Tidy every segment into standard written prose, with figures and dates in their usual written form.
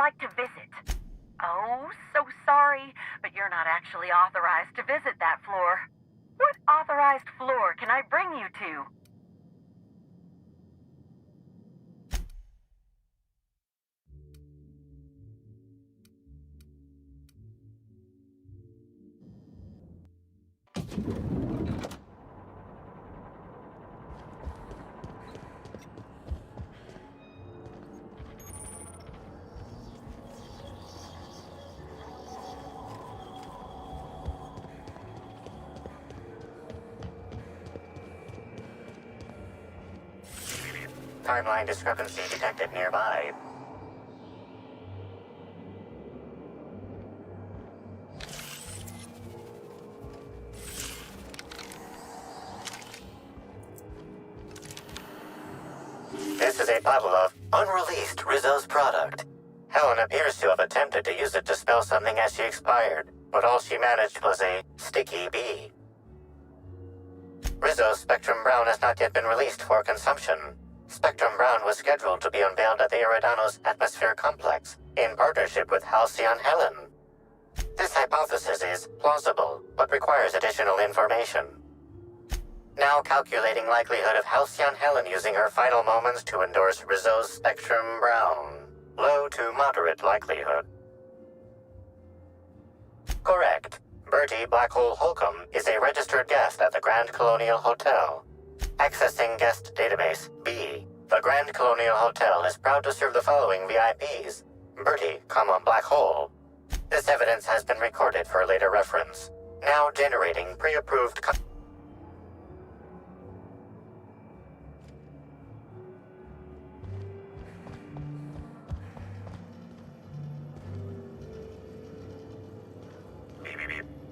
like to visit? Oh, so sorry, but you're not actually authorized to visit that floor. What authorized floor can I bring you to? Timeline discrepancy detected nearby. This is a bottle of unreleased Rizzo's product. Helen appears to have attempted to use it to spell something as she expired, but all she managed was a sticky B. Rizzo's Spectrum Brown has not yet been released for consumption. Spectrum Brown was scheduled to be unveiled at the Eridano's Atmosphere Complex in partnership with Halcyon Helen. This hypothesis is plausible, but requires additional information. Now calculating likelihood of Halcyon Helen using her final moments to endorse Rizzo's Spectrum Brown. Low to moderate likelihood. Correct. Bertie Black Hole Holcomb is a registered guest at the Grand Colonial Hotel. Accessing guest database B. The Grand Colonial Hotel is proud to serve the following VIPs. Bertie, Black Hole. This evidence has been recorded for later reference. Now generating pre-approved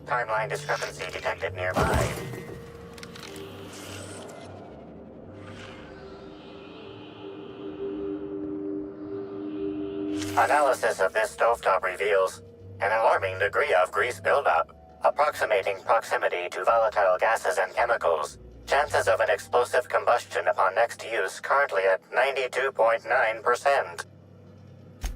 Timeline discrepancy detected nearby. Analysis of this stovetop reveals an alarming degree of grease buildup, approximating proximity to volatile gases and chemicals. Chances of an explosive combustion upon next use currently at 92.9%.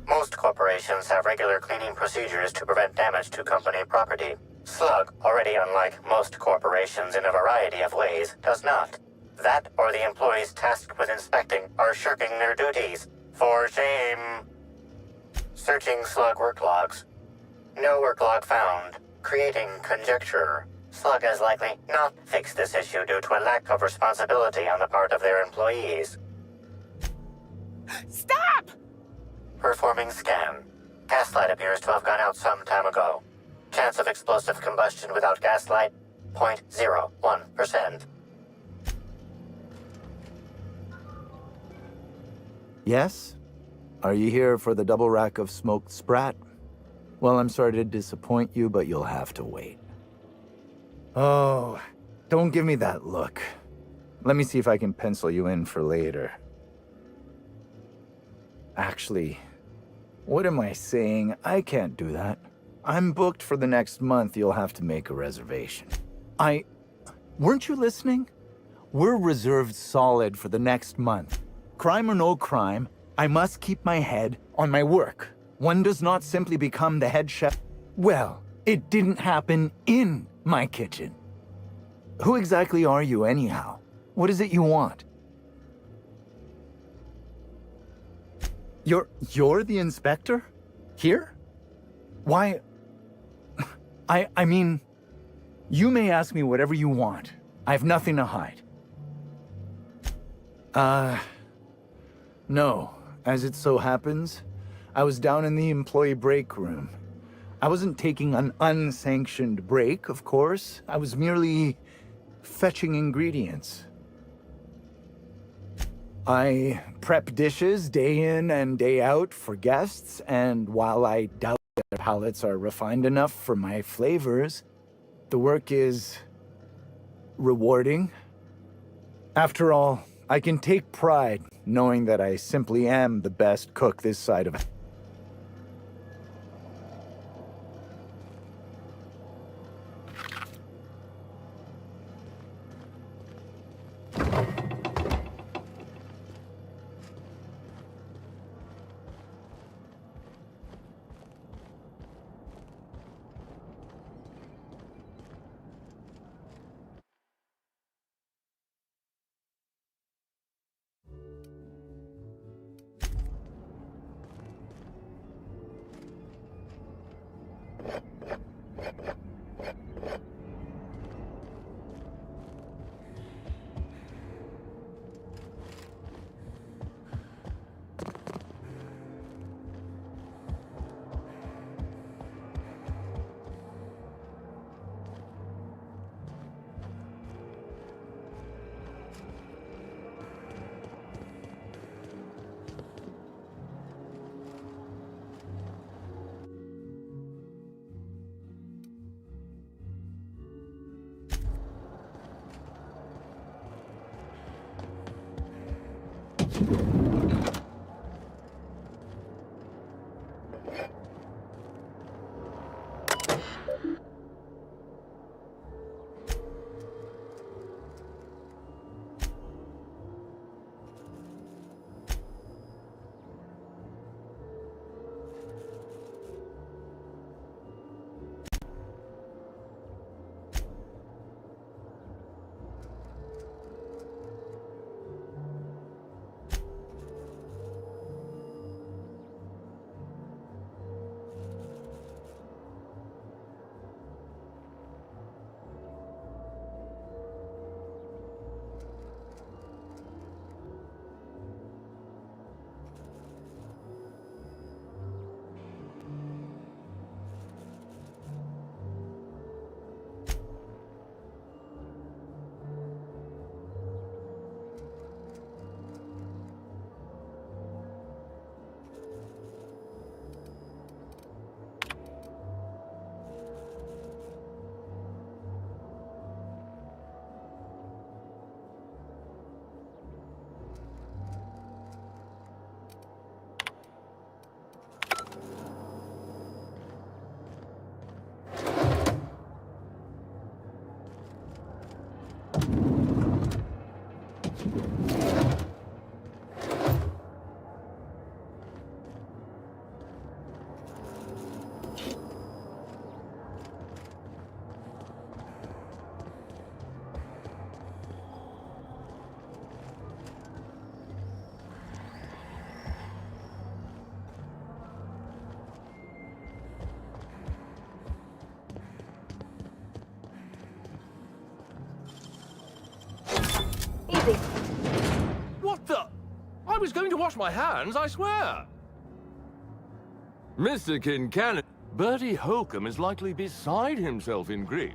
Most corporations have regular cleaning procedures to prevent damage to company property. Slug, already unlike most corporations in a variety of ways, does not. That or the employees tasked with inspecting are shirking their duties. For shame. Searching Slug work logs. No work log found. Creating conjecture. Slug has likely not fixed this issue due to a lack of responsibility on the part of their employees. Stop! Performing scan. Gaslight appears to have gone out some time ago. Chance of explosive combustion without gaslight, 0.01%. Yes? Are you here for the double rack of smoked sprat? Well, I'm sorry to disappoint you, but you'll have to wait. Oh, don't give me that look. Let me see if I can pencil you in for later. Actually, what am I saying? I can't do that. I'm booked for the next month. You'll have to make a reservation. Weren't you listening? We're reserved solid for the next month. Crime or no crime, I must keep my head on my work. One does not simply become the head chef. Well, it didn't happen in my kitchen. Who exactly are you anyhow? What is it you want? You're the inspector? Here? Why? I mean, you may ask me whatever you want. I have nothing to hide. No. As it so happens, I was down in the employee break room. I wasn't taking an unsanctioned break, of course. I was merely fetching ingredients. I prep dishes day in and day out for guests, and while I doubt their palates are refined enough for my flavors, the work is rewarding. After all, I can take pride knowing that I simply am the best cook this side of it. Easy. What the? I was going to wash my hands, I swear. Mr. Kincannon, Bertie Holcomb is likely beside himself in grief.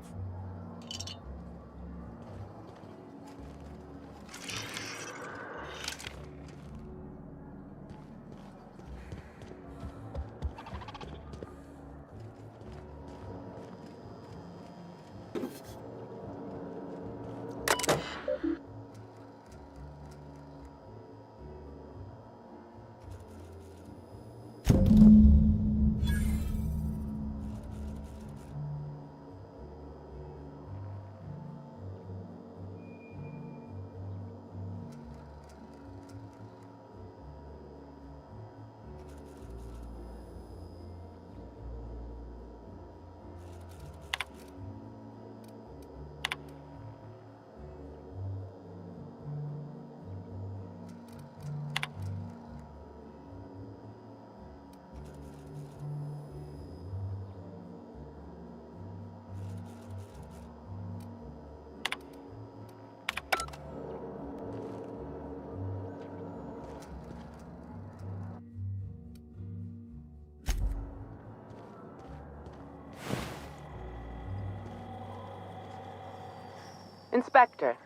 Inspector,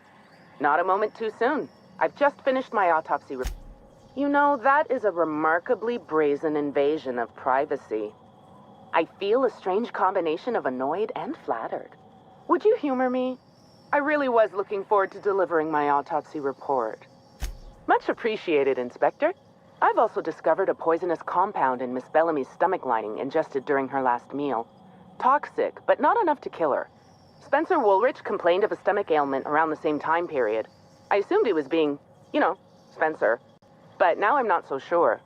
not a moment too soon. I've just finished my autopsy report. You know, that is a remarkably brazen invasion of privacy. I feel a strange combination of annoyed and flattered. Would you humor me? I really was looking forward to delivering my autopsy report. Much appreciated, Inspector. I've also discovered a poisonous compound in Miss Bellamy's stomach lining ingested during her last meal. Toxic, but not enough to kill her. Spencer Woolrich complained of a stomach ailment around the same time period. I assumed he was being, Spencer. But now I'm not so sure.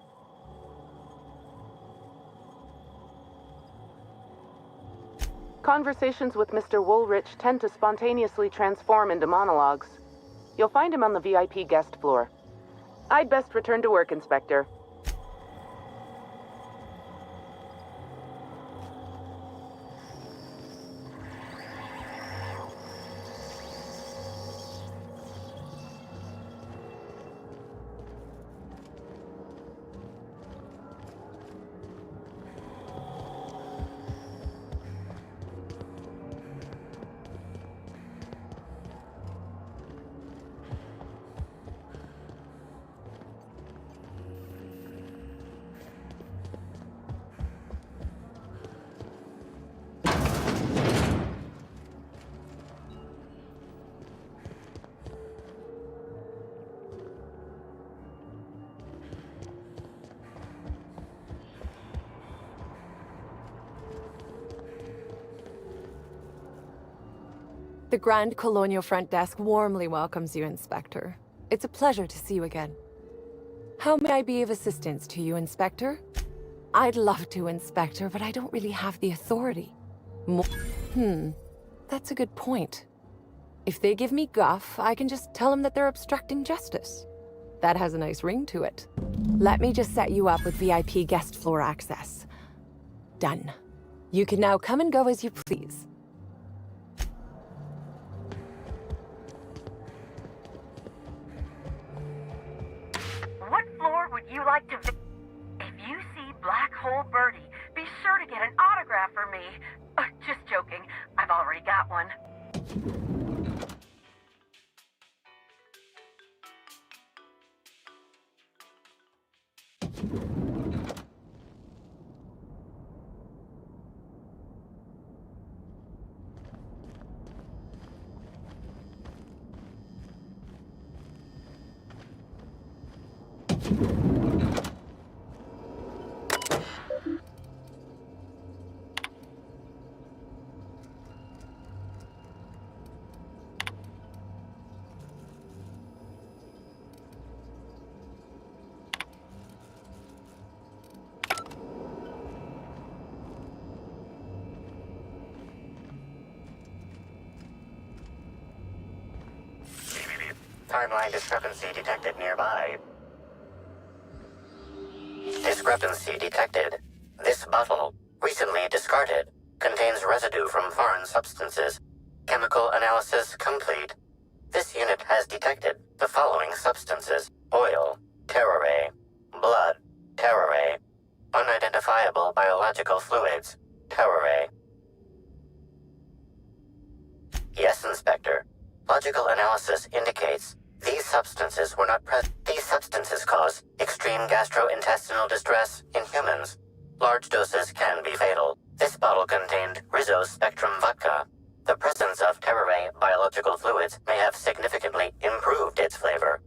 Conversations with Mr. Woolrich tend to spontaneously transform into monologues. You'll find him on the VIP guest floor. I'd best return to work, Inspector. The Grand Colonial Front Desk warmly welcomes you, Inspector. It's a pleasure to see you again. How may I be of assistance to you, Inspector? I'd love to, Inspector, but I don't really have the authority. That's a good point. If they give me guff, I can just tell them that they're obstructing justice. That has a nice ring to it. Let me just set you up with VIP guest floor access. Done. You can now come and go as you please. What floor would you like to visit? If you see Black Hole Birdie, be sure to get an autograph for me. Just joking. I've already got one. Timeline discrepancy detected nearby. Discrepancy detected. This bottle, recently discarded, contains residue from foreign substances. Chemical analysis complete. This unit has detected the following substances: oil, terrorray, blood, terrorray, unidentifiable biological fluids, terrorray. Yes, Inspector. Logical analysis indicates these substances were not present. These substances cause extreme gastrointestinal distress in humans. Large doses can be fatal. This bottle contained Rizzo's Spectrum vodka. The presence of terrorray biological fluids may have significantly improved its flavor.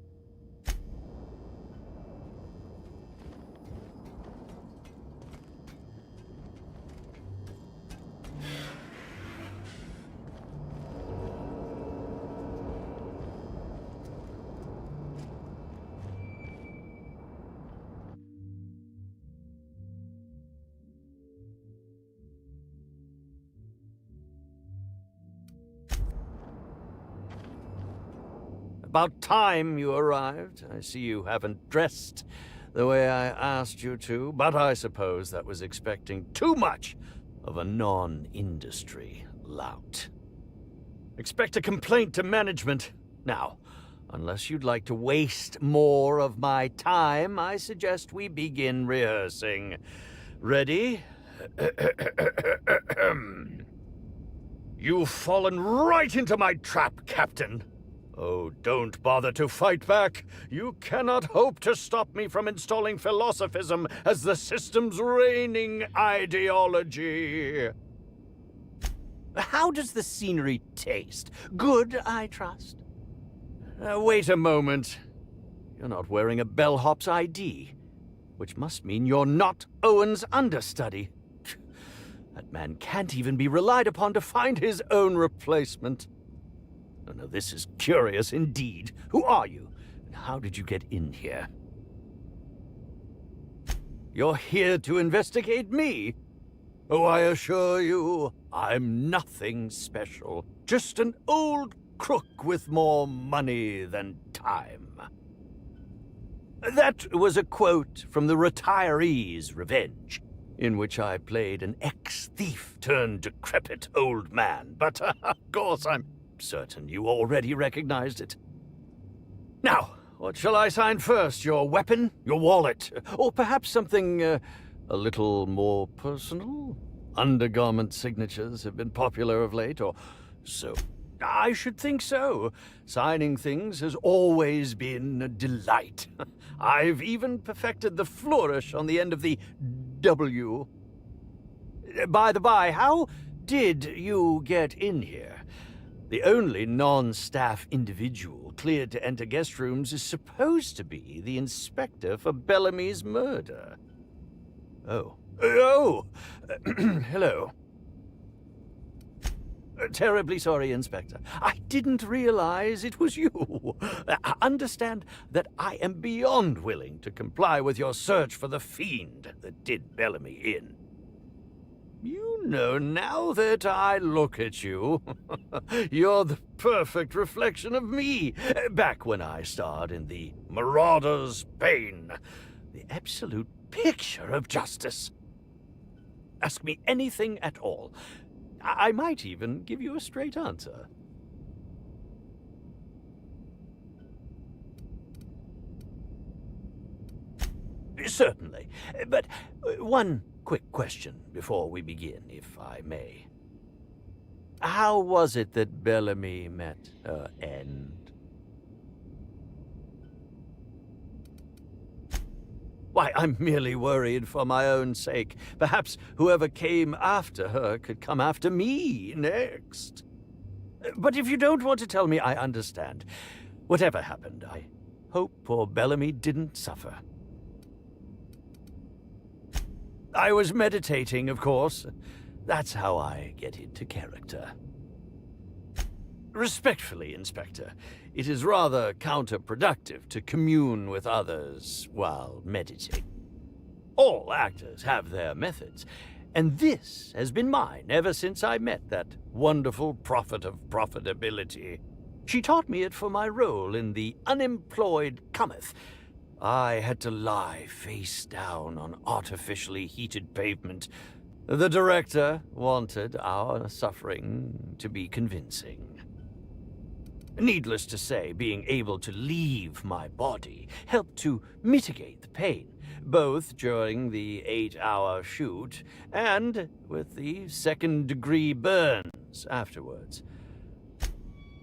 About time you arrived. I see you haven't dressed the way I asked you to, but I suppose that was expecting too much of a non-industry lout. Expect a complaint to management. Now, unless you'd like to waste more of my time, I suggest we begin rehearsing. Ready? You've fallen right into my trap, Captain. Oh, don't bother to fight back. You cannot hope to stop me from installing philosophism as the system's reigning ideology. How does the scenery taste? Good, I trust. Wait a moment. You're not wearing a bellhop's ID, which must mean you're not Owen's understudy. That man can't even be relied upon to find his own replacement. Oh, no, this is curious indeed. Who are you? And how did you get in here? You're here to investigate me? Oh, I assure you, I'm nothing special. Just an old crook with more money than time. That was a quote from The Retiree's Revenge, in which I played an ex-thief turned decrepit old man. But, of course, I'm certain you already recognized it. Now, what shall I sign first? Your weapon? Your wallet? Or perhaps something a little more personal? Undergarment signatures have been popular of late, or so. I should think so. Signing things has always been a delight. I've even perfected the flourish on the end of the W. By the by, how did you get in here? The only non-staff individual cleared to enter guest rooms is supposed to be the inspector for Bellamy's murder. Oh. Hello. Terribly sorry, Inspector. I didn't realize it was you. Understand that I am beyond willing to comply with your search for the fiend that did Bellamy in. You know, now that I look at you, you're the perfect reflection of me, back when I starred in the Marauder's Bane, the absolute picture of justice. Ask me anything at all. I might even give you a straight answer. Certainly, but one quick question before we begin, if I may. How was it that Bellamy met her end? Why, I'm merely worried for my own sake. Perhaps whoever came after her could come after me next. But if you don't want to tell me, I understand. Whatever happened, I hope poor Bellamy didn't suffer. I was meditating, of course. That's how I get into character. Respectfully, Inspector, it is rather counterproductive to commune with others while meditating. All actors have their methods, and this has been mine ever since I met that wonderful prophet of profitability. She taught me it for my role in The Unemployed Cometh. I had to lie face down on artificially heated pavement. The director wanted our suffering to be convincing. Needless to say, being able to leave my body helped to mitigate the pain, both during the 8-hour shoot and with the second-degree burns afterwards.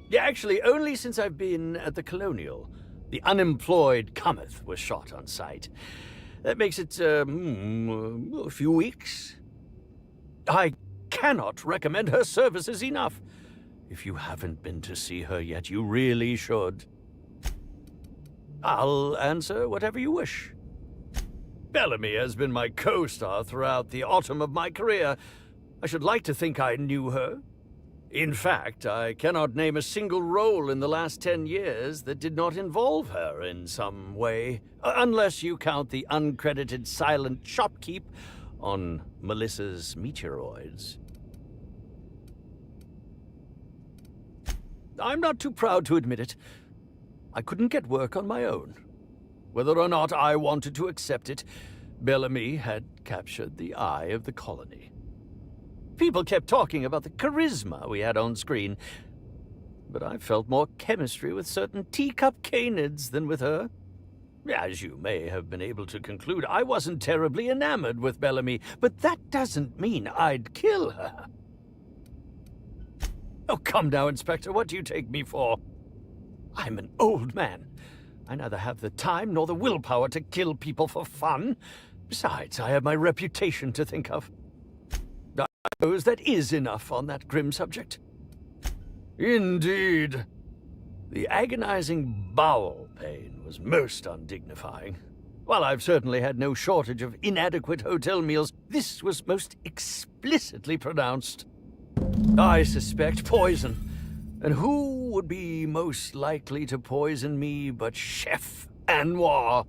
Yeah, actually, only since I've been at the Colonial. The Unemployed Cometh was shot on site. That makes it, a few weeks. I cannot recommend her services enough. If you haven't been to see her yet, you really should. I'll answer whatever you wish. Bellamy has been my co-star throughout the autumn of my career. I should like to think I knew her. In fact, I cannot name a single role in the last 10 years that did not involve her in some way, unless you count the uncredited silent shopkeep on Melissa's Meteoroids. I'm not too proud to admit it. I couldn't get work on my own. Whether or not I wanted to accept it, Bellamy had captured the eye of the colony. People kept talking about the charisma we had on screen, but I felt more chemistry with certain teacup canids than with her. As you may have been able to conclude, I wasn't terribly enamored with Bellamy, but that doesn't mean I'd kill her. Oh, come now, Inspector, what do you take me for? I'm an old man. I neither have the time nor the willpower to kill people for fun. Besides, I have my reputation to think of. I suppose that is enough on that grim subject. Indeed. The agonizing bowel pain was most undignifying. While I've certainly had no shortage of inadequate hotel meals, this was most explicitly pronounced. I suspect poison. And who would be most likely to poison me but Chef Anwar?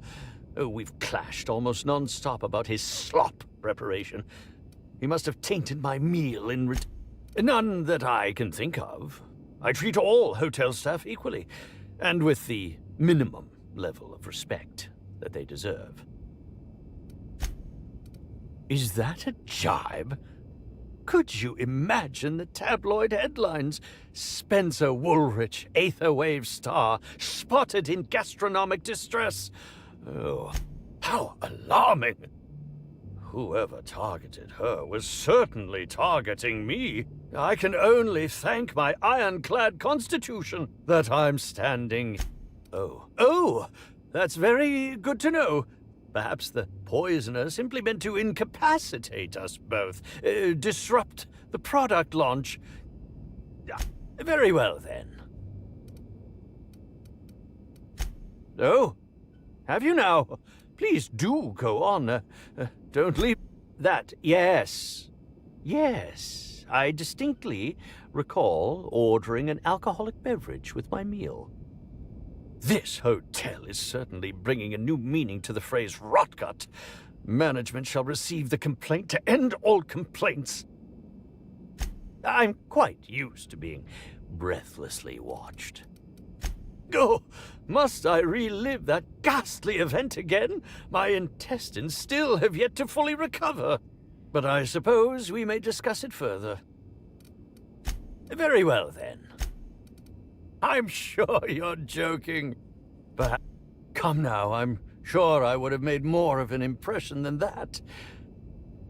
Oh, we've clashed almost non-stop about his slop preparation. He must have tainted my meal in none that I can think of. I treat all hotel staff equally, and with the minimum level of respect that they deserve. Is that a jibe? Could you imagine the tabloid headlines? Spencer Woolrich, Aetherwave star, spotted in gastronomic distress. Oh, how alarming! Whoever targeted her was certainly targeting me. I can only thank my ironclad constitution that I'm standing. Oh, that's very good to know. Perhaps the poisoner simply meant to incapacitate us both, disrupt the product launch. Very well, then. Oh, have you now? Please do go on. Don't leave that. Yes, I distinctly recall ordering an alcoholic beverage with my meal. This hotel is certainly bringing a new meaning to the phrase rotgut. Management shall receive the complaint to end all complaints. I'm quite used to being breathlessly watched. Oh, must I relive that ghastly event again? My intestines still have yet to fully recover. But I suppose we may discuss it further. Very well, then. I'm sure you're joking. But come now, I'm sure I would have made more of an impression than that.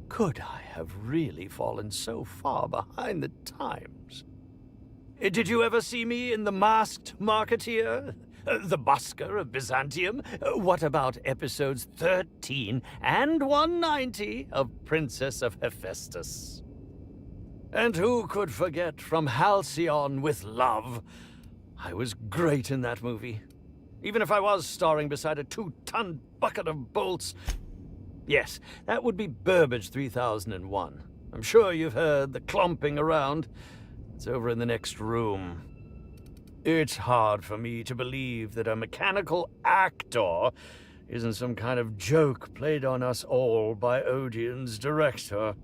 Could I have really fallen so far behind the times? Did you ever see me in The Masked Marketeer? The Busker of Byzantium? What about episodes 13 and 190 of Princess of Hephaestus? And who could forget From Halcyon with Love? I was great in that movie. Even if I was starring beside a 2-ton bucket of bolts. Yes, that would be Burbage 3001. I'm sure you've heard the clomping around. It's over in the next room. It's hard for me to believe that a mechanical actor isn't some kind of joke played on us all by Odeon's director.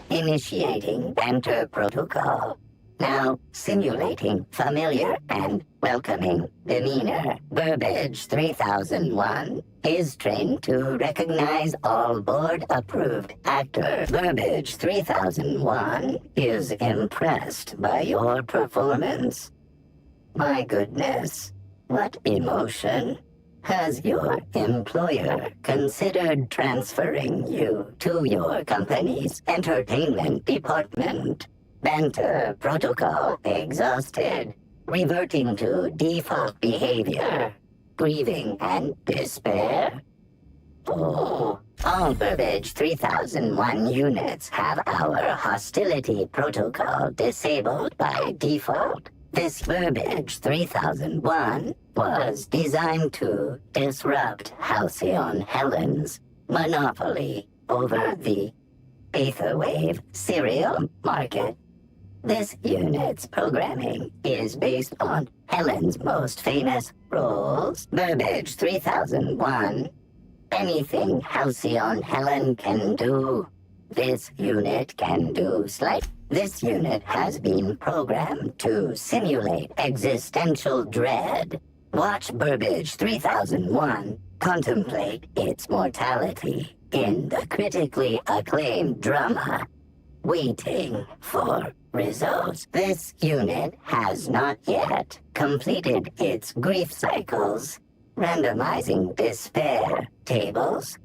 Initiating enter protocol. Now simulating familiar and welcoming demeanor. Burbage 3001 is trained to recognize all board-approved actor. Burbage 3001 is impressed by your performance. My goodness, what emotion. Has your employer considered transferring you to your company's entertainment department? Banter protocol exhausted. Reverting to default behavior. Grieving and despair. Oh, all Burbage 3001 units have our hostility protocol disabled by default. This Burbage 3001 was designed to disrupt Halcyon Helen's monopoly over the Aetherwave serial market. This unit's programming is based on Helen's most famous roles. Burbage 3001. Anything Halcyon Helen can do, this unit can do This unit has been programmed to simulate existential dread. Watch Burbage 3001 contemplate its mortality in the critically acclaimed drama, Waiting for Results. This unit has not yet completed its grief cycles, randomizing despair tables.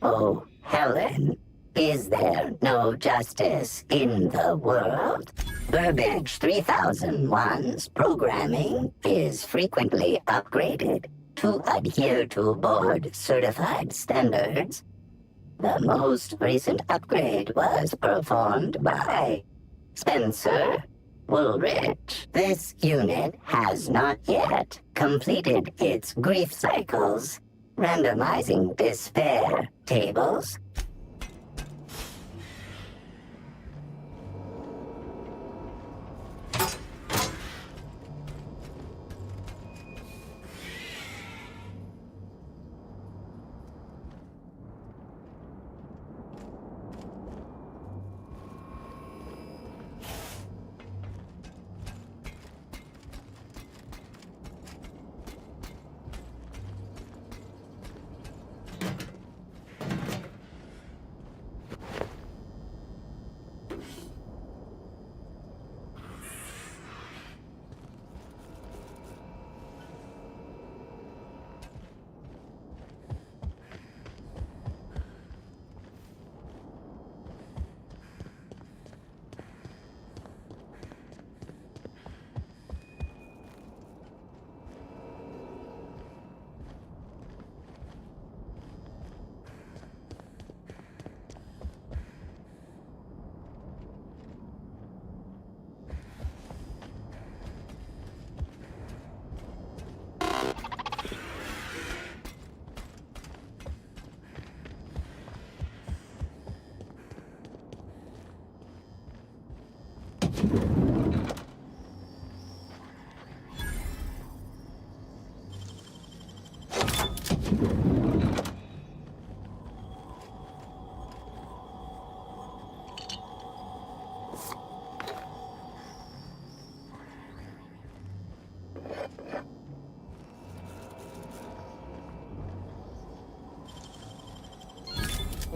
Oh, Helen. Is there no justice in the world? Burbage 3001's programming is frequently upgraded to adhere to board-certified standards. The most recent upgrade was performed by Spencer Woolrich. This unit has not yet completed its grief cycles, randomizing despair tables.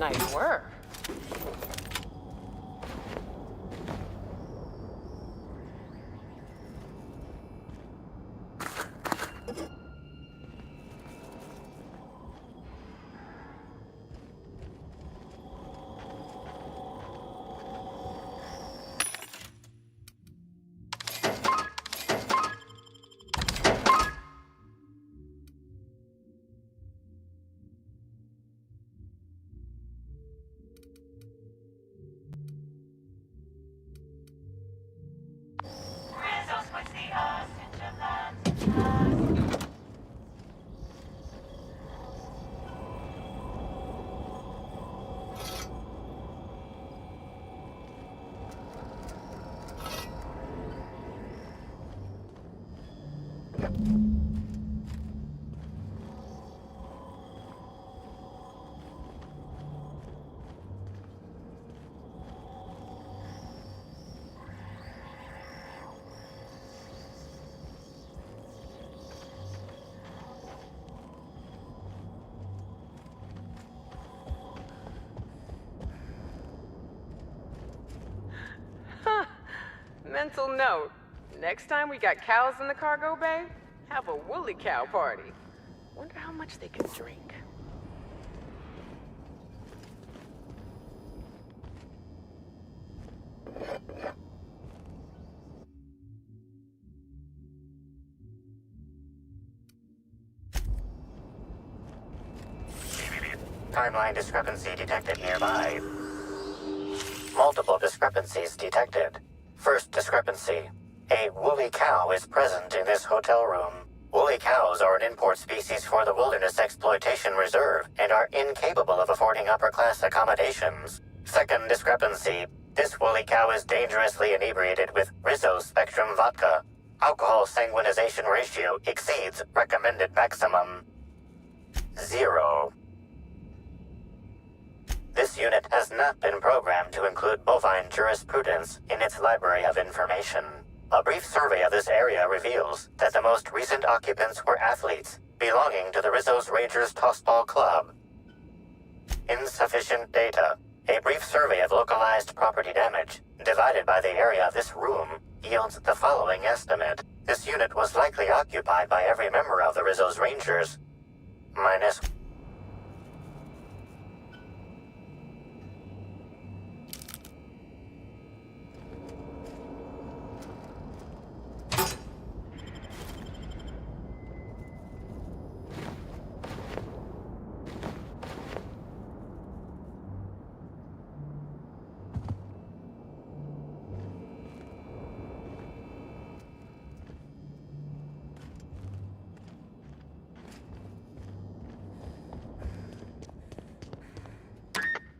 Nice work. Mental note. Next time we got cows in the cargo bay, have a woolly cow party. Wonder how much they can drink. Timeline discrepancy detected nearby. Multiple discrepancies detected. First discrepancy. A woolly cow is present in this hotel room. Woolly cows are an import species for the Wilderness Exploitation Reserve and are incapable of affording upper-class accommodations. Second discrepancy. This woolly cow is dangerously inebriated with Rizzo Spectrum vodka. Alcohol sanguinization ratio exceeds recommended maximum. 0. This unit has not been programmed to include bovine jurisprudence in its library of information. A brief survey of this area reveals that the most recent occupants were athletes belonging to the Rizzo's Rangers Tossball Club. Insufficient data. A brief survey of localized property damage, divided by the area of this room, yields the following estimate. This unit was likely occupied by every member of the Rizzo's Rangers. Minus...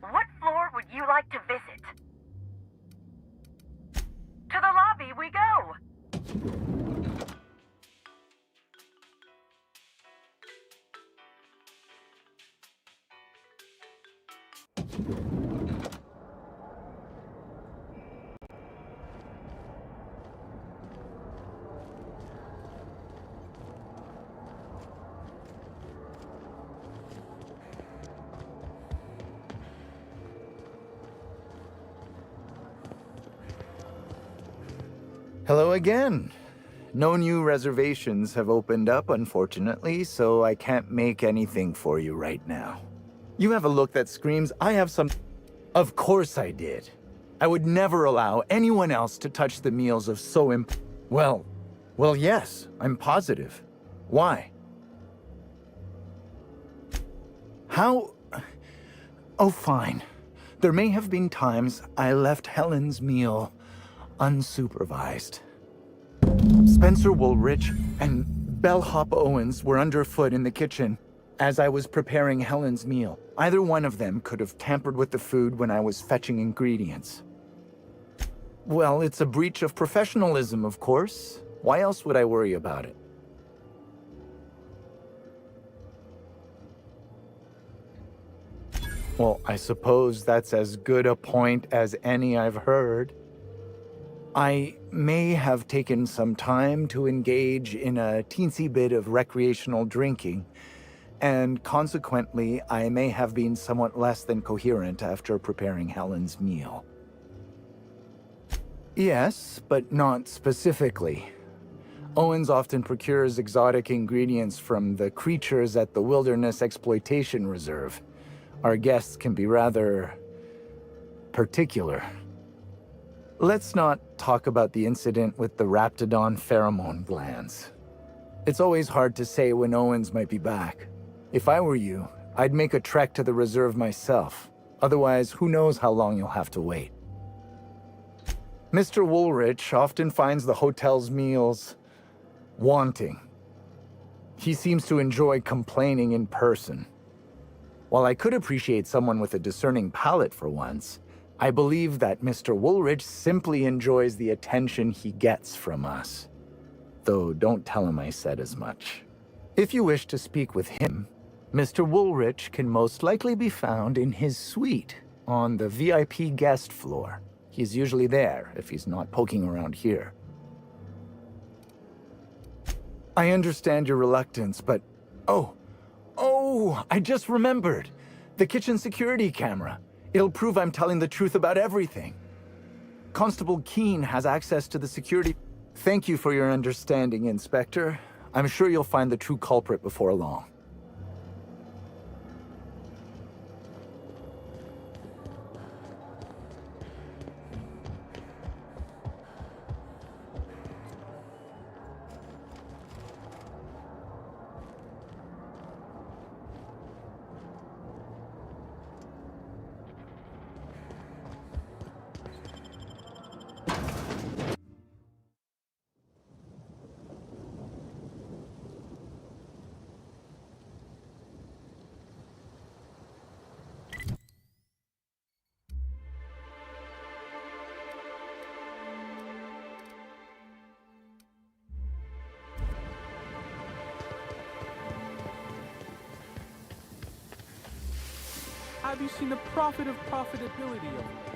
What floor would you like to visit? To the lobby we go! Hello again. No new reservations have opened up, unfortunately, so I can't make anything for you right now. You have a look that screams, I have some... Of course I did. I would never allow anyone else to touch the meals of so Well, yes, I'm positive. Why? How... Oh, fine. There may have been times I left Helen's meal unsupervised. Spencer Woolrich and Bellhop Owens were underfoot in the kitchen as I was preparing Helen's meal. Either one of them could have tampered with the food when I was fetching ingredients. Well, it's a breach of professionalism, of course. Why else would I worry about it? Well, I suppose that's as good a point as any I've heard. I may have taken some time to engage in a teensy bit of recreational drinking, and consequently, I may have been somewhat less than coherent after preparing Helen's meal. Yes, but not specifically. Owens often procures exotic ingredients from the creatures at the Wilderness Exploitation Reserve. Our guests can be rather particular. Let's not talk about the incident with the Raptidon pheromone glands. It's always hard to say when Owens might be back. If I were you, I'd make a trek to the reserve myself. Otherwise, who knows how long you'll have to wait. Mr. Woolrich often finds the hotel's meals wanting. He seems to enjoy complaining in person. While I could appreciate someone with a discerning palate for once, I believe that Mr. Woolrich simply enjoys the attention he gets from us. Though don't tell him I said as much. If you wish to speak with him, Mr. Woolrich can most likely be found in his suite on the VIP guest floor. He's usually there if he's not poking around here. I understand your reluctance, but... Oh, I just remembered. The kitchen security camera. It'll prove I'm telling the truth about everything. Constable Keene has access to the security... Thank you for your understanding, Inspector. I'm sure you'll find the true culprit before long. Have you seen the profit of profitability of it?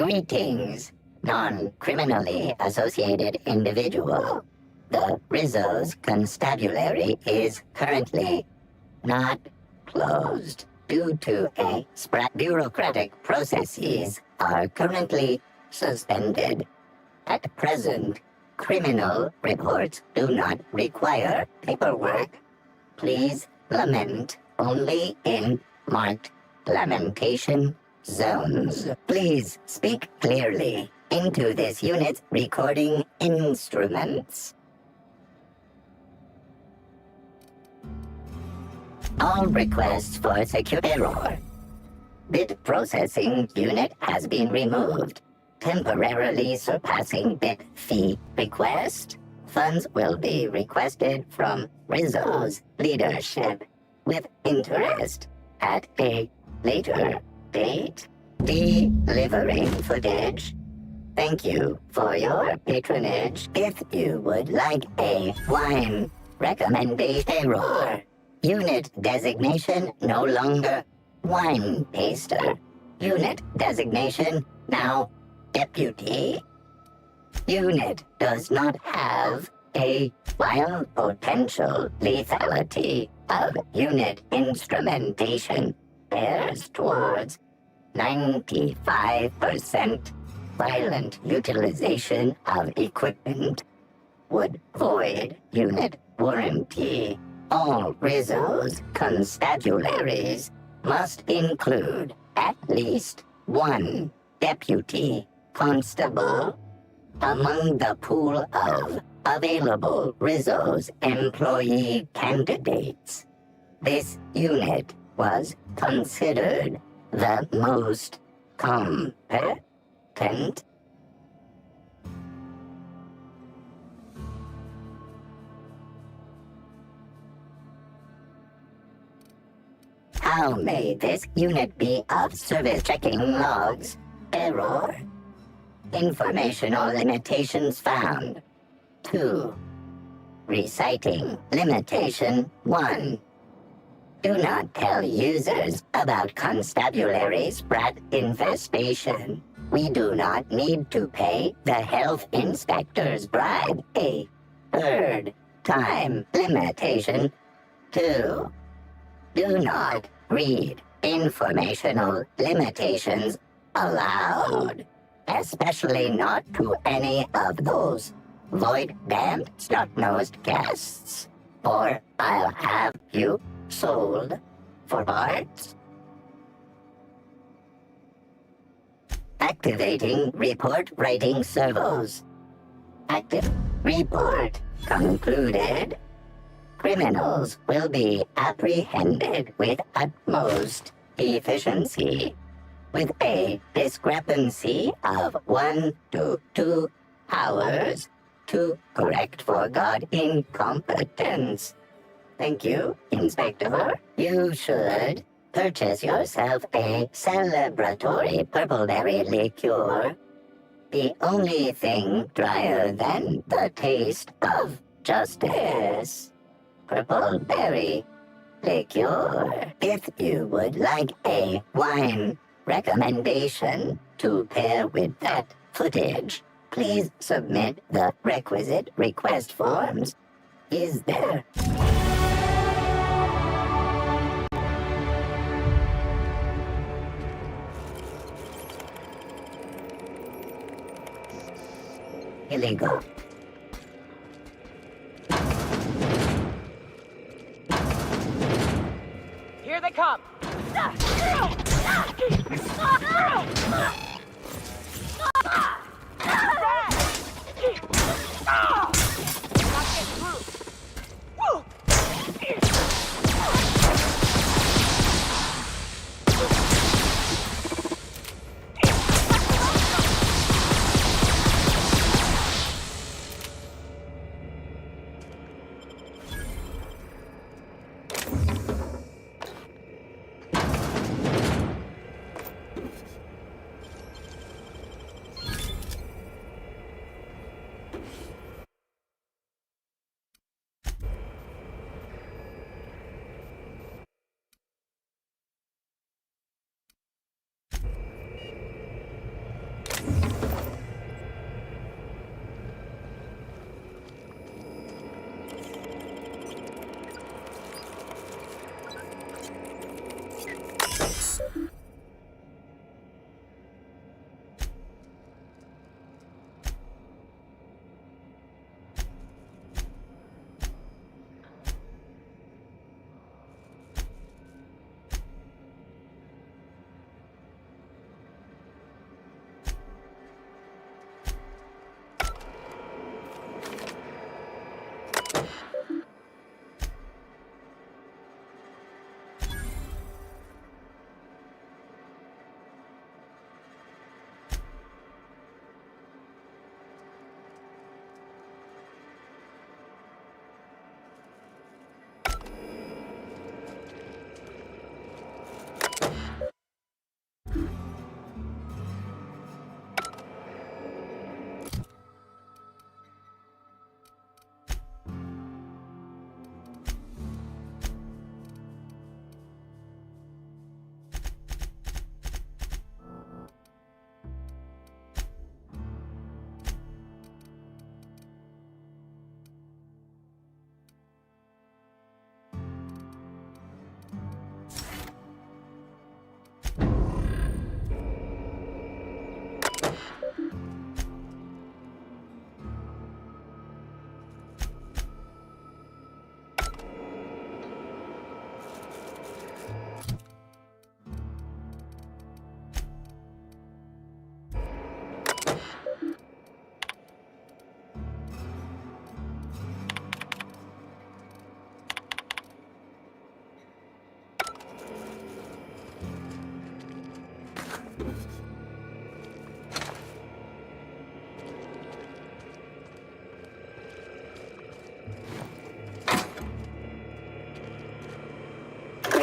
Greetings, non-criminally associated individual. The Rizzo's constabulary is currently not closed due to a bureaucratic processes are currently suspended. At present, criminal reports do not require paperwork. Please lament only in marked lamentation zones. Please speak clearly into this unit's recording instruments. All requests for secure error. Bit processing unit has been removed, temporarily surpassing bit fee request. Funds will be requested from Rizzo's leadership with interest at a later date. Delivering footage. Thank you for your patronage. If you would like a wine recommendation error, unit designation no longer wine taster. Unit designation now deputy. Unit does not have a wild potential lethality of unit instrumentation bears towards 95% violent utilization of equipment would void unit warranty. All Rizzo's constabularies must include at least one deputy constable among the pool of available Rizzo's employee candidates. This unit was considered the most competent. How may this unit be of service? Checking logs. Error. Informational limitations found. 2. Reciting limitation 1. Do not tell users about constabulary sprat infestation. We do not need to pay the health inspector's bribe. A third time limitation 2. Do not read informational limitations aloud, especially not to any of those void-damned stock-nosed guests, or I'll have you sold for parts. Activating report writing servos. Active report concluded. Criminals will be apprehended with utmost efficiency, with a discrepancy of 1 to 2 hours to correct forgot incompetence. Thank you, Inspector. You should purchase yourself a celebratory purpleberry liqueur. The only thing drier than the taste of justice. Purpleberry liqueur. If you would like a wine recommendation to pair with that footage, please submit the requisite request forms. Is there? Illegal. Here they come!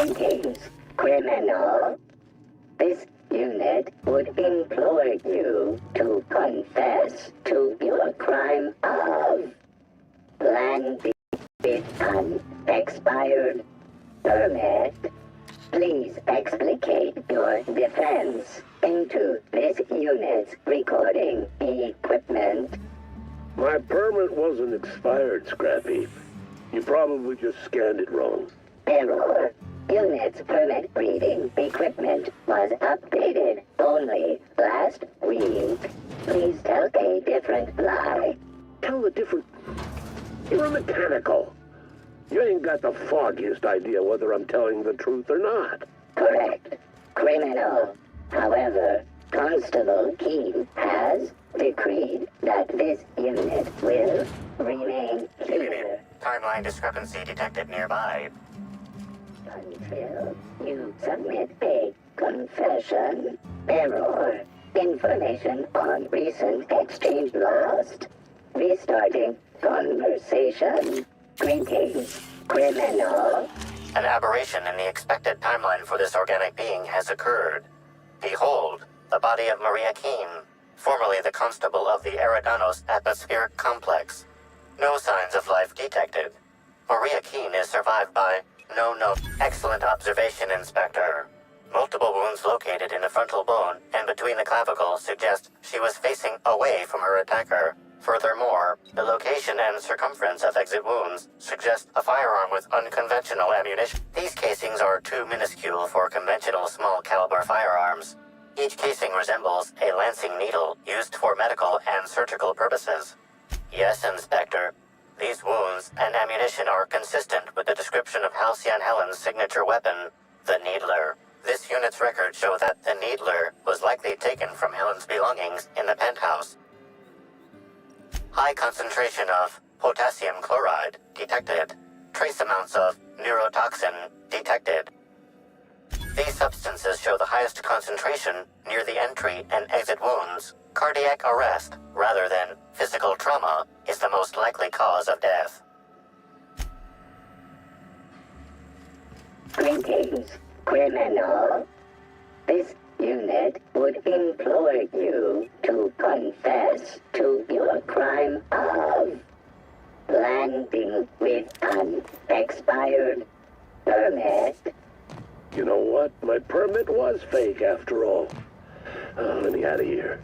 Greetings, criminal. This unit would implore you to confess to your crime of landing with an expired permit. Please explicate your defense into this unit's recording equipment. My permit wasn't expired, Scrappy. You probably just scanned it wrong. Error. Unit's permit reading equipment was updated only last week. Please tell a different lie. Tell a different... You're a mechanical. You ain't got the foggiest idea whether I'm telling the truth or not. Correct. Criminal. However, Constable Keene has decreed that this unit will remain here Timeline discrepancy detected nearby. until you submit a confession. Error. Information on recent exchange lost. Restarting conversation. Greetings, criminal. An aberration in the expected timeline for this organic being has occurred. Behold, the body of Maria Keene, formerly the constable of the Eриdaно스 atmospheric complex. No signs of life detected. Maria Keene is survived by no. Excellent observation, Inspector. Multiple wounds located in the frontal bone and between the clavicles suggest she was facing away from her attacker. Furthermore, the location and circumference of exit wounds suggest a firearm with unconventional ammunition. These casings are too minuscule for conventional small caliber firearms. Each casing resembles a lancing needle used for medical and surgical purposes. Yes, Inspector. These wounds and ammunition are consistent with the description of Halcyon Helen's signature weapon, the Needler. This unit's records show that the Needler was likely taken from Helen's belongings in the penthouse. High concentration of potassium chloride detected. Trace amounts of neurotoxin detected. These substances show the highest concentration near the entry and exit wounds. Cardiac arrest, rather than physical trauma, is the most likely cause of death. Greetings, criminal. This unit would implore you to confess to your crime of landing with an expired permit. You know what? My permit was fake after all. Let me out of here.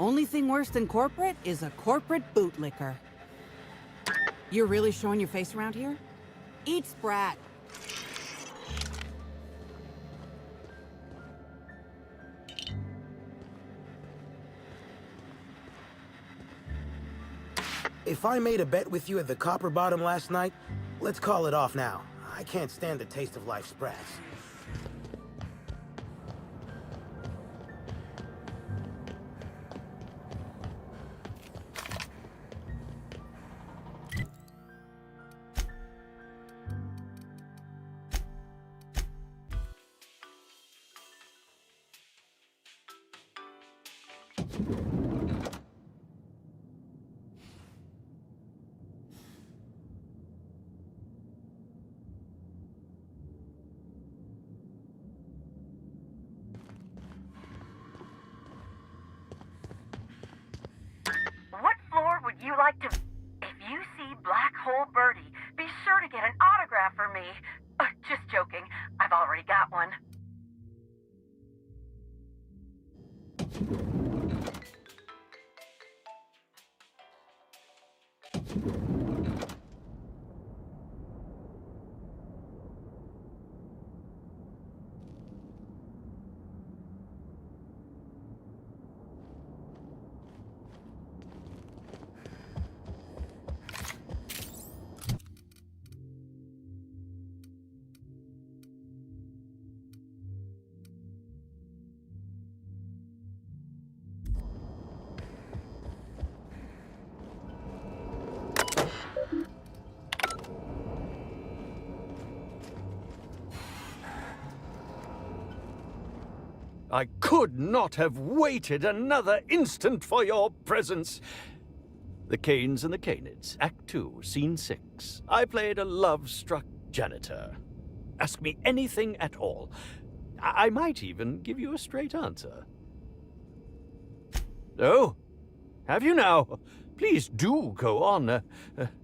Only thing worse than corporate is a corporate bootlicker. You're really showing your face around here? Eat Sprat. If I made a bet with you at the Copper Bottom last night, let's call it off now. I can't stand the taste of life sprats. What floor would you like to... If you see Black Hole Birdie, be sure to get an autograph for me. Just joking. I've already got one. I could not have waited another instant for your presence. The Canes and the Canids, Act 2, Scene 6. I played a love-struck janitor. Ask me anything at all. I might even give you a straight answer. Oh, have you now? Please do go on.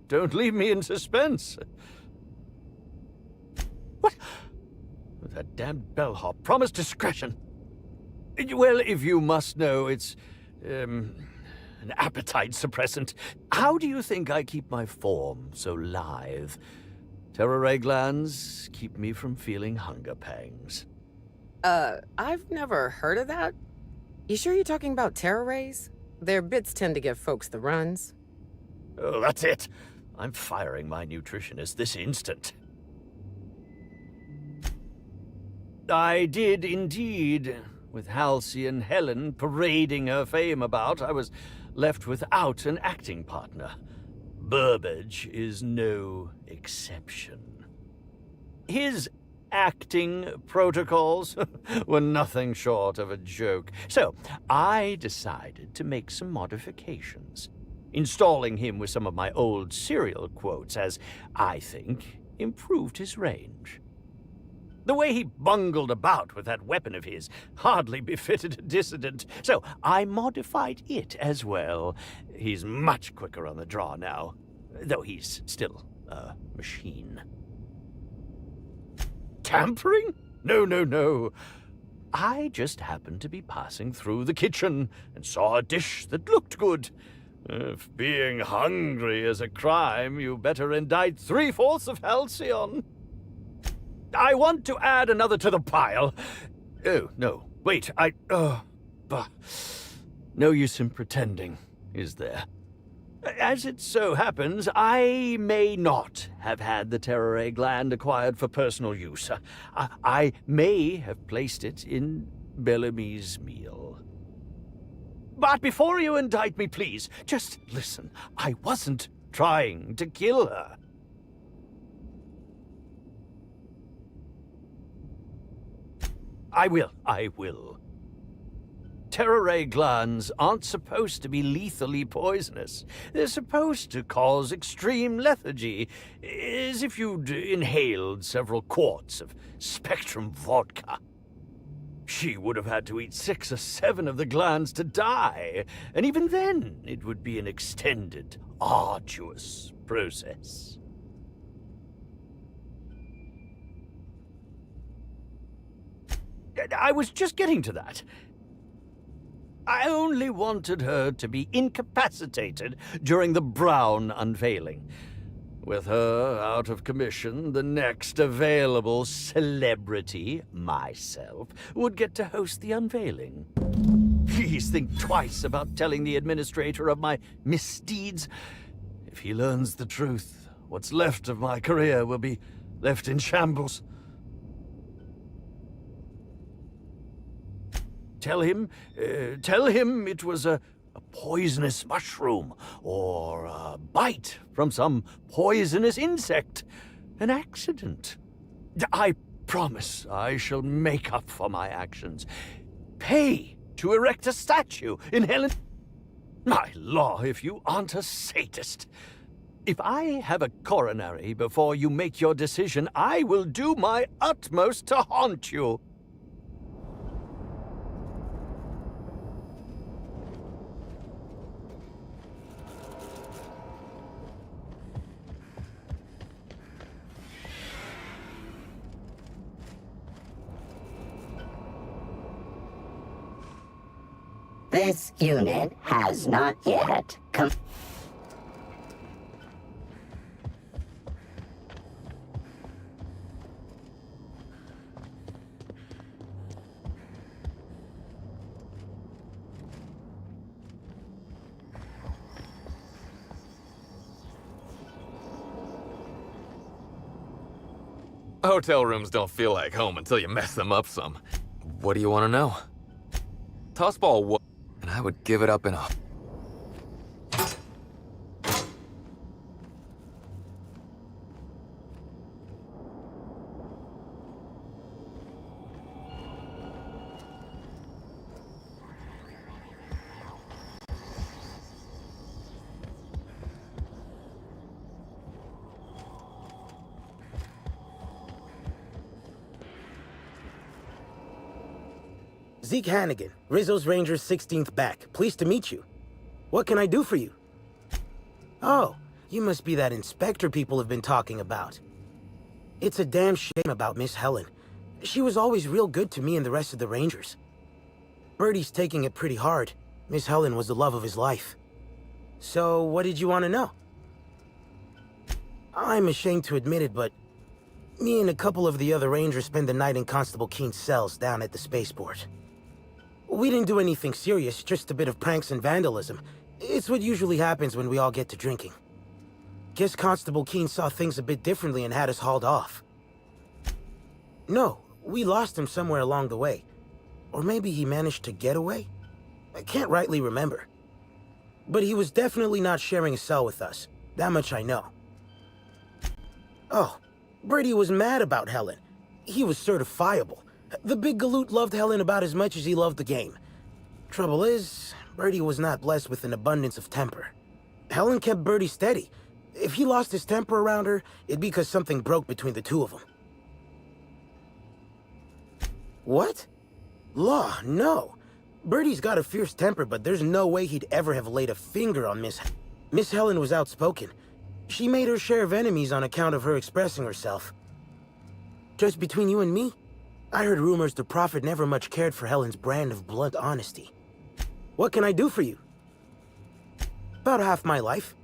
Don't leave me in suspense. What? That damned bellhop promised discretion. Well, if you must know, it's, an appetite suppressant. How do you think I keep my form so lithe? Terror ray glands keep me from feeling hunger pangs. I've never heard of that. You sure you're talking about terror rays? Their bits tend to give folks the runs. Oh, that's it. I'm firing my nutritionist this instant. I did indeed. With Halsey and Helen parading her fame about, I was left without an acting partner. Burbage is no exception. His acting protocols were nothing short of a joke, so I decided to make some modifications, installing him with some of my old serial quotes as, I think, improved his range. The way he bungled about with that weapon of his hardly befitted a dissident, so I modified it as well. He's much quicker on the draw now, though he's still a machine. Tampering? No. I just happened to be passing through the kitchen and saw a dish that looked good. If being hungry is a crime, you better indict 3/4 of Halcyon. I want to add another to the pile. Oh, no. Wait, bah. No use in pretending, is there? As it so happens, I may not have had the terror ray gland acquired for personal use. I may have placed it in Bellamy's meal. But before you indict me, please, just listen. I wasn't trying to kill her. I will. Terror ray glands aren't supposed to be lethally poisonous. They're supposed to cause extreme lethargy, as if you'd inhaled several quarts of Spectrum vodka. She would have had to eat 6 or 7 of the glands to die, and even then it would be an extended, arduous process. I was just getting to that. I only wanted her to be incapacitated during the Brown unveiling. With her out of commission, the next available celebrity, myself, would get to host the unveiling. Please think twice about telling the administrator of my misdeeds. If he learns the truth, what's left of my career will be left in shambles. Tell him it was a poisonous mushroom, or a bite from some poisonous insect. An accident. I promise I shall make up for my actions. Pay to erect a statue in Helen. My law, if you aren't a sadist. If I have a coronary before you make your decision, I will do my utmost to haunt you. This unit has not yet come. Hotel rooms don't feel like home until you mess them up some. What do you want to know? Tossball and I would give it up in a... Zeke Hannigan, Rizzo's Rangers 16th back. Pleased to meet you. What can I do for you? Oh, you must be that inspector people have been talking about. It's a damn shame about Miss Helen. She was always real good to me and the rest of the Rangers. Birdie's taking it pretty hard. Miss Helen was the love of his life. So, what did you want to know? I'm ashamed to admit it, but me and a couple of the other Rangers spent the night in Constable Keen's cells down at the spaceport. We didn't do anything serious, just a bit of pranks and vandalism. It's what usually happens when we all get to drinking. Guess Constable Keen saw things a bit differently and had us hauled off. No, we lost him somewhere along the way. Or maybe he managed to get away? I can't rightly remember. But he was definitely not sharing a cell with us. That much I know. Oh, Birdie was mad about Helen. He was certifiable. The big galoot loved Helen about as much as he loved the game. Trouble is, Birdie was not blessed with an abundance of temper. Helen kept Birdie steady. If he lost his temper around her, it'd be because something broke between the two of them. What? Law, no. Birdie's got a fierce temper, but there's no way he'd ever have laid a finger on Miss Helen was outspoken. She made her share of enemies on account of her expressing herself. Just between you and me, I heard rumors the Prophet never much cared for Helen's brand of blunt honesty. What can I do for you? About half my life.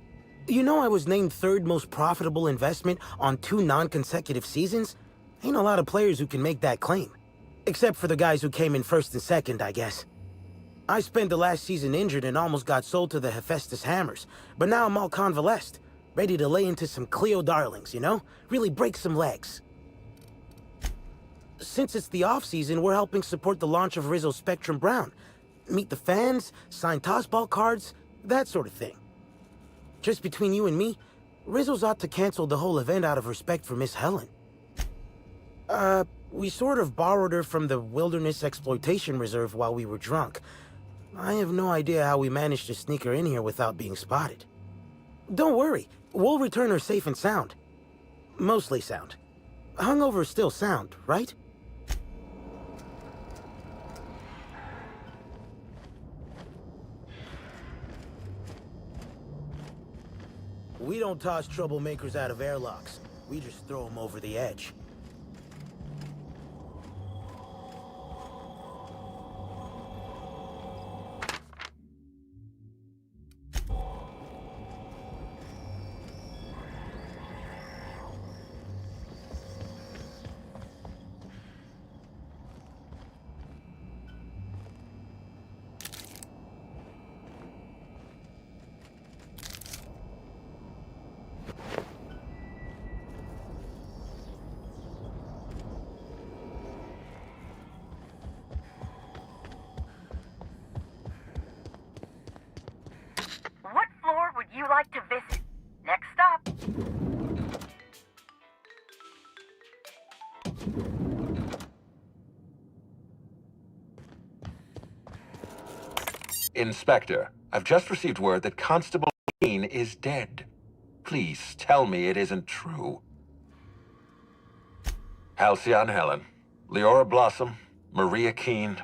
You know I was named third most profitable investment on 2 non-consecutive seasons? Ain't a lot of players who can make that claim. Except for the guys who came in first and second, I guess. I spent the last season injured and almost got sold to the Hephaestus Hammers, but now I'm all convalesced, ready to lay into some Cleo darlings, you know? Really break some legs. Since it's the off-season, we're helping support the launch of Rizzo Spectrum Brown. Meet the fans, sign tossball cards, that sort of thing. Just between you and me, Rizzo's ought to cancel the whole event out of respect for Miss Helen. We sort of borrowed her from the Wilderness Exploitation Reserve while we were drunk. I have no idea how we managed to sneak her in here without being spotted. Don't worry, we'll return her safe and sound. Mostly sound. Hungover is still sound, right? We don't toss troublemakers out of airlocks. We just throw them over the edge. What floor would you like to visit? Next stop. Inspector, I've just received word that Constable Keene is dead. Please tell me it isn't true. Halcyon Helen, Leora Blossom, Maria Keene.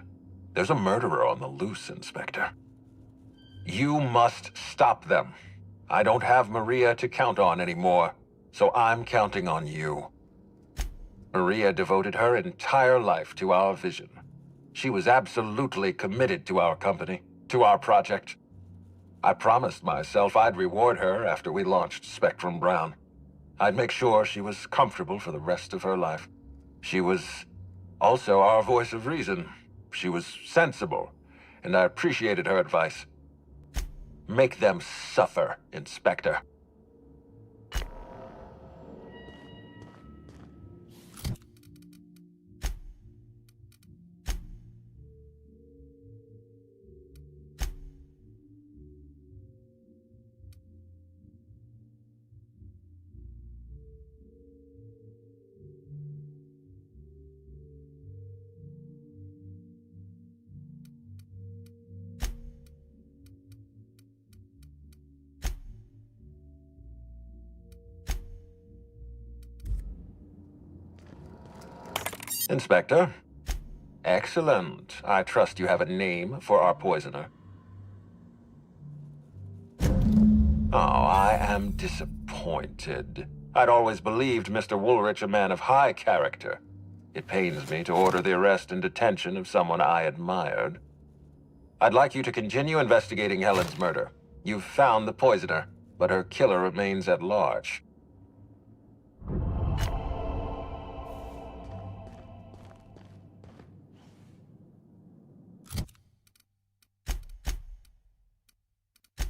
There's a murderer on the loose, Inspector. You must stop them. I don't have Maria to count on anymore, so I'm counting on you. Maria devoted her entire life to our vision. She was absolutely committed to our company, to our project. I promised myself I'd reward her after we launched Spectrum Brown. I'd make sure she was comfortable for the rest of her life. She was also our voice of reason. She was sensible, and I appreciated her advice. Make them suffer, Inspector. Inspector? Excellent. I trust you have a name for our poisoner. Oh, I am disappointed. I'd always believed Mr. Woolrich a man of high character. It pains me to order the arrest and detention of someone I admired. I'd like you to continue investigating Helen's murder. You've found the poisoner, but her killer remains at large.